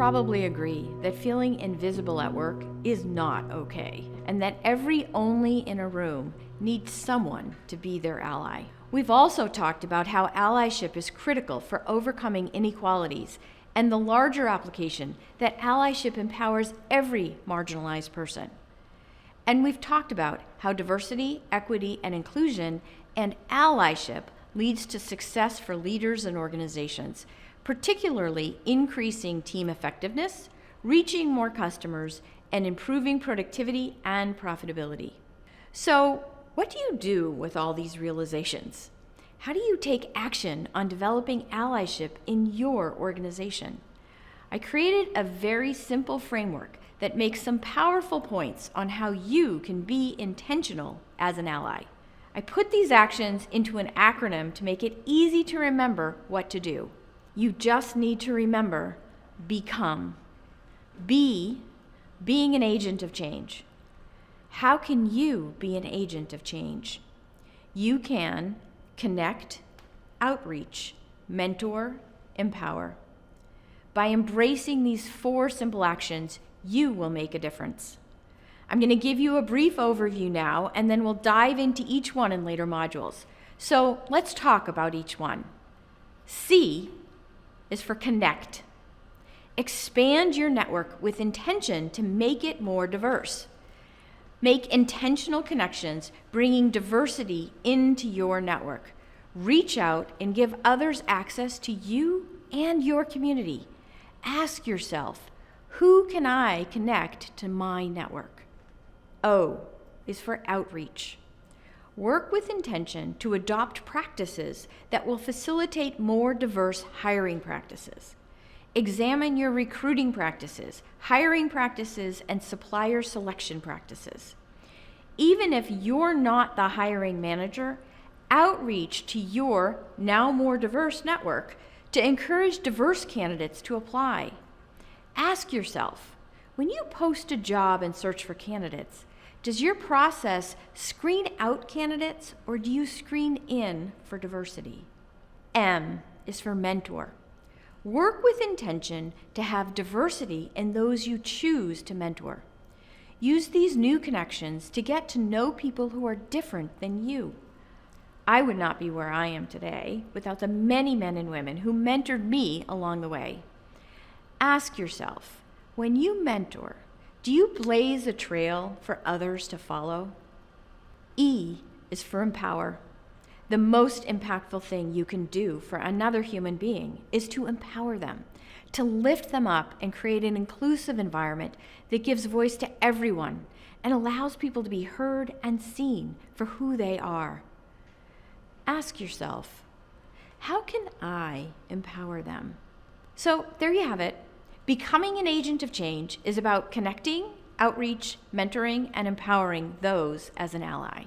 probably agree that feeling invisible at work is not okay, and that every only in a room needs someone to be their ally. We've also talked about how allyship is critical for overcoming inequalities and the larger application that allyship empowers every marginalized person. And we've talked about how diversity, equity, and inclusion and allyship leads to success for leaders and organizations, particularly increasing team effectiveness, reaching more customers, and improving productivity and profitability. So, what do you do with all these realizations? How do you take action on developing allyship in your organization? I created a very simple framework that makes some powerful points on how you can be intentional as an ally. I put these actions into an acronym to make it easy to remember what to do. You just need to remember BeCOME. B, being an agent of change. How can you be an agent of change? You can connect, outreach, mentor, empower. By embracing these 4 simple actions, you will make a difference. I'm going to give you a brief overview now, and then we'll dive into each one in later modules. So let's talk about each one. C is for connect. Expand your network with intention to make it more diverse. Make intentional connections, bringing diversity into your network. Reach out and give others access to you and your community. Ask yourself, who can I connect to my network? O is for outreach. Work with intention to adopt practices that will facilitate more diverse hiring practices. Examine your recruiting practices, hiring practices, and supplier selection practices. Even if you're not the hiring manager, outreach to your now more diverse network to encourage diverse candidates to apply. Ask yourself, when you post a job and search for candidates, does your process screen out candidates or do you screen in for diversity? M is for mentor. Work with intention to have diversity in those you choose to mentor. Use these new connections to get to know people who are different than you. I would not be where I am today without the many men and women who mentored me along the way. Ask yourself, when you mentor, do you blaze a trail for others to follow? E is for empower. The most impactful thing you can do for another human being is to empower them, to lift them up and create an inclusive environment that gives voice to everyone and allows people to be heard and seen for who they are. Ask yourself, how can I empower them? So there you have it. Becoming an agent of change is about connecting, outreach, mentoring, and empowering those as an ally.